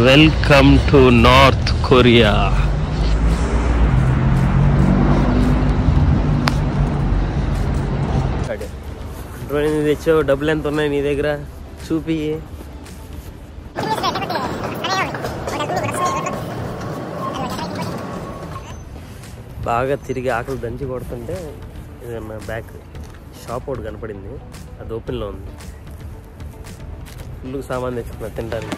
Welcome to north Korea. Drone ఎందుకు తెచ్చావు? డబ్బులు ఎంత ఉన్నాయి నీ దగ్గర? చూపి. బాగా తిరిగి ఆకలి దంచి కొడుతుంటే ఏదన్నా బ్యాక్ షాప్ ఒకటి కనపడింది, అది ఓపెన్లో ఉంది. ఫుల్ సామాన్ తెచ్చుకున్నా తినడానికి.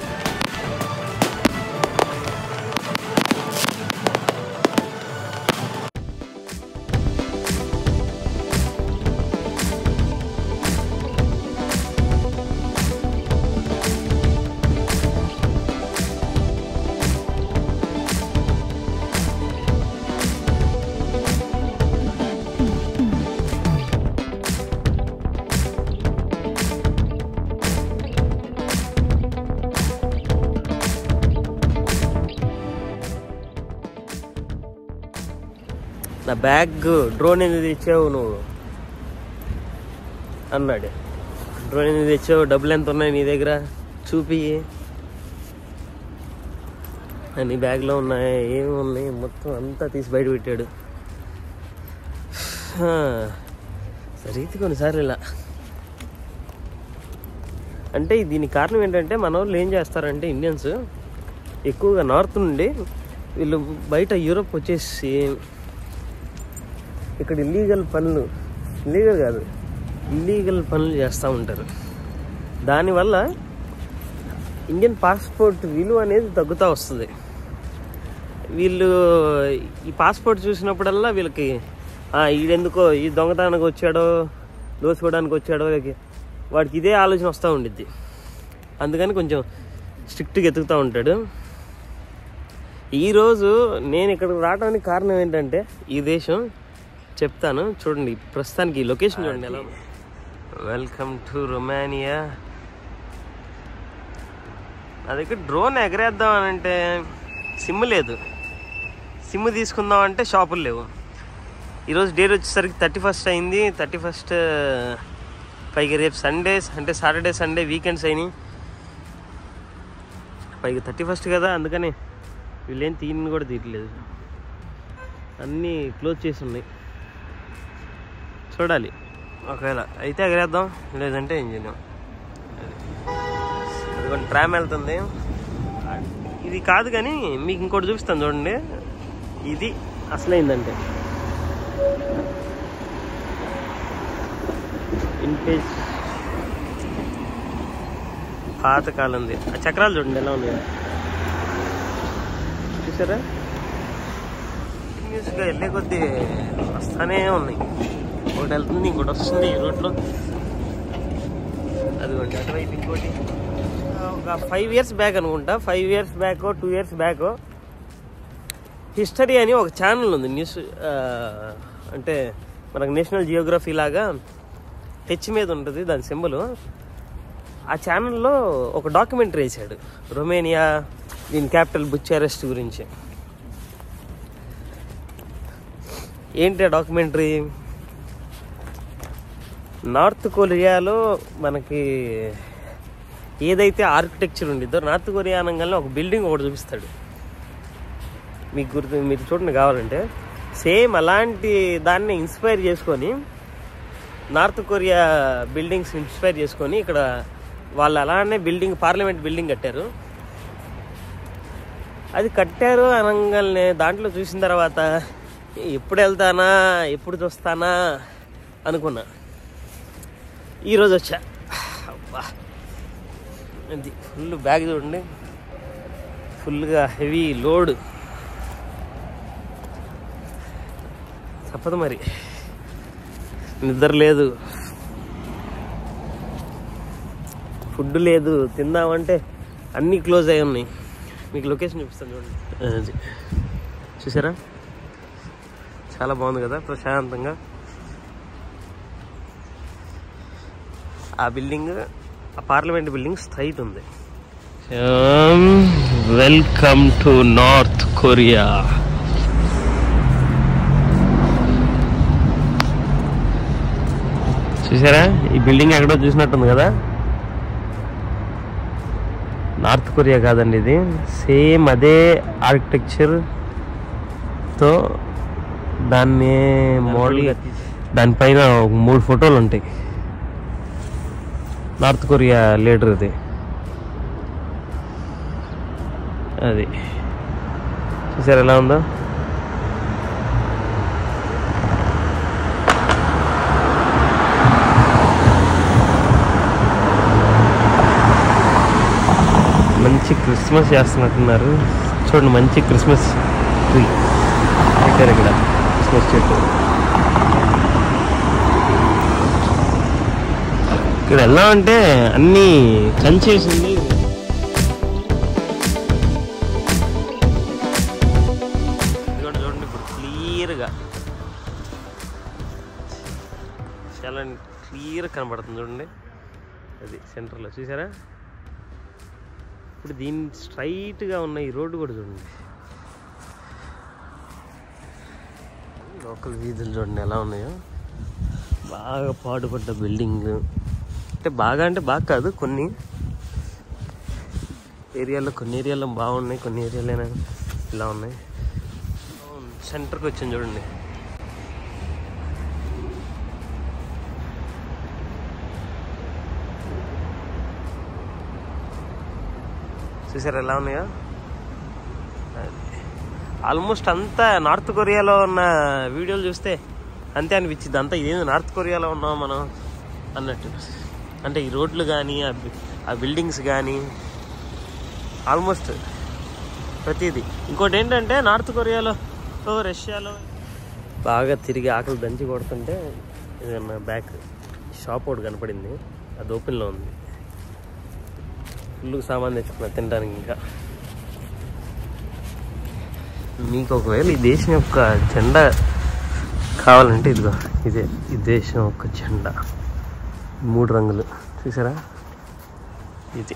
నా బ్యాగ్ డ్రోన్ ఎందుకు తెచ్చావు నువ్వు అన్నాడు. డ్రోన్ ఎందుకు తెచ్చావు? డబ్బులు ఎంత ఉన్నాయి నీ దగ్గర? చూపి. నీ బ్యాగ్లో ఉన్నాయి, ఏమి ఉన్నాయి, మొత్తం అంతా తీసి బయట పెట్టాడు. సరే కొన్నిసార్లు ఇలా అంటే దీనికి కారణం ఏంటంటే మన వాళ్ళు ఏం చేస్తారంటే ఇండియన్స్ ఎక్కువగా నార్త్ నుండి వీళ్ళు బయట యూరోప్ వచ్చేసి ఇక్కడ ఇల్లీగల్ పనులు చేస్తూ ఉంటారు. దానివల్ల ఇండియన్ పాస్పోర్ట్ విలువ అనేది తగ్గుతూ వస్తుంది. వీళ్ళు ఈ పాస్పోర్ట్ చూసినప్పుడల్లా వీళ్ళకి ఈడెందుకో ఈ దొంగతనానికి వచ్చాడో దోచుకోవడానికి వచ్చాడో వాడికి ఇదే ఆలోచన వస్తూ ఉండిద్ది. అందుకని కొంచెం స్ట్రిక్ట్గా ఎతుకుతూ ఉంటాడు. ఈరోజు నేను ఇక్కడికి రావడానికి కారణం ఏంటంటే ఈ దేశం చెప్తాను చూడండి. ప్రస్తుతానికి లొకేషన్ చూడండి ఎలా. Welcome to Romania. నా దగ్గర డ్రోన్ ఎగరేద్దాం అనంటే సిమ్ లేదు, సిమ్ తీసుకుందాం అంటే షాపులు లేవు. ఈరోజు డేట్ వచ్చేసరికి 31 అయింది. 31 పైగా రేపు సండేస్ అంటే సాటర్డే సండే వీకెండ్స్ అయినాయి. పైగా 31 కదా, అందుకని వీళ్ళేం తీయని కూడా తీయట్లేదు, అన్నీ క్లోజ్ చేసి ఉన్నాయి. చూడాలి, ఒకవేళ అయితే ఎగరేద్దాం, లేదంటే ఏం చేద్దాం. అది కొంచెం ట్రామ్ వెళ్తుంది. ఇది కాదు కానీ మీకు ఇంకోటి చూపిస్తాను చూడండి. ఇది అసలైందంటే ఇన్పేజ్ పాతకాలంది. ఆ చక్రాలు చూడండి ఎలా ఉన్నాయి, చూసారా? కంటిన్యూస్గా వెళ్ళే కొద్దీ వస్తానే ఉన్నాయి. ఒకటి వెళ్తుంది, ఇంకోటి వస్తుంది ఈ రోడ్లో. అదిగోండి అటువైపు ఇంకోటి. ఒక 5 years బ్యాక్ అనుకుంటా, 5 years back 2 years back history అని ఒక ఛానల్ ఉంది. న్యూస్ అంటే మనకు నేషనల్ జియోగ్రఫీ లాగా హెచ్ మీద ఉంటుంది దాని సింబల్. ఆ ఛానల్లో ఒక డాక్యుమెంటరీ వేసాడు రొమేనియా, దీని క్యాపిటల్ బుచారెస్ట్ గురించి. ఏంటి ఆ డాక్యుమెంటరీ? నార్త్ కొరియాలో మనకి ఏదైతే ఆర్కిటెక్చర్ ఉండిద్దో, నార్త్ కొరియా అనగానే ఒక బిల్డింగ్ ఒకటి చూపిస్తాడు. మీకు మీరు చూడండి కావాలంటే. సేమ్ అలాంటి దాన్ని ఇన్స్పైర్ చేసుకొని నార్త్ కొరియా బిల్డింగ్స్ ఇన్స్పైర్ చేసుకొని ఇక్కడ వాళ్ళు అలానే పార్లమెంట్ బిల్డింగ్ కట్టారు. అది కట్టారు అనగానే దాంట్లో చూసిన తర్వాత ఎప్పుడు వెళ్తానా ఎప్పుడు చూస్తానా అనుకున్నా. ఈరోజు వచ్చా. అబ్బా, ఇది ఫుల్ బ్యాగ్ చూడండి, ఫుల్గా హెవీ లోడ్. తప్పదు మరి, నిద్ర లేదు, ఫుడ్ లేదు, తిందామంటే అన్నీ క్లోజ్ అయి ఉన్నాయి. మీకు లొకేషన్ చూపిస్తాను చూడండి. చూసారా, చాలా బాగుంది కదా, ప్రశాంతంగా. ఆ బిల్డింగ్, ఆ పార్లమెంట్ బిల్డింగ్ స్ట్రైట్ ఉంది. Welcome to north Korea. చూసారా, ఈ బిల్డింగ్ ఎక్కడో చూసినట్టుంది కదా. నార్త్ కొరియా కాదండి ఇది, సేమ్ అదే ఆర్కిటెక్చర్తో దాన్ని మోడల్గా దానిపైన 3 ఫోటోలు ఉంటాయి. నార్త్ కొరియా లీడర్ అది చూసారు ఎలా ఉందో. మంచి క్రిస్మస్ చేస్తున్నట్టున్నారు చూడండి. మంచి క్రిస్మస్ ట్రీ పెట్టారు ఇక్కడ, క్రిస్మస్ చెట్టు. ఇక్కడ ఎలా అంటే అన్నీ కంచేసింది. చూడండి ఇప్పుడు క్లియర్గా చాలా క్లియర్గా కనబడుతుంది చూడండి. అది సెంటర్లో చూసారా. ఇప్పుడు దీని స్ట్రైట్గా ఉన్న ఈ రోడ్డు కూడా చూడండి. లోకల్ వీధులు చూడండి ఎలా ఉన్నాయో. బాగా పాడుపడ్డ బిల్డింగ్ అంటే బాగా కాదు, కొన్ని ఏరియాల్లో బాగున్నాయి, కొన్ని ఏరియాలైనా ఇలా ఉన్నాయి. సెంటర్కి వచ్చింది చూడండి. చూసారు ఎలా ఉన్నాయో. ఆల్మోస్ట్ అంతా నార్త్ కొరియాలో ఉన్న వీడియోలు చూస్తే అంతే అనిపించింది. అంతా ఇదేంది నార్త్ కొరియాలో ఉన్నాం మనం అన్నట్టు. అంటే ఈ రోడ్లు కానీ ఆ బిల్డింగ్స్ కానీ ఆల్మోస్ట్ ప్రతిదీ. ఇంకోటి ఏంటంటే నార్త్ కొరియాలో రష్యాలో బాగా తిరిగి ఆకలి దంచి కొడుతుంటే ఏదన్నా బ్యాక్ షాప్ ఒకటి కనపడింది, అది ఓపెన్లో ఉంది. ఫుల్ సామాన్ తెచ్చుకున్నా తినడానికి. ఇంకా మీకు ఒకవేళ ఈ దేశం యొక్క జెండా కావాలంటే ఇదిగో ఇదే ఈ దేశం యొక్క జెండా, 3 రంగులు చూసారా ఇది.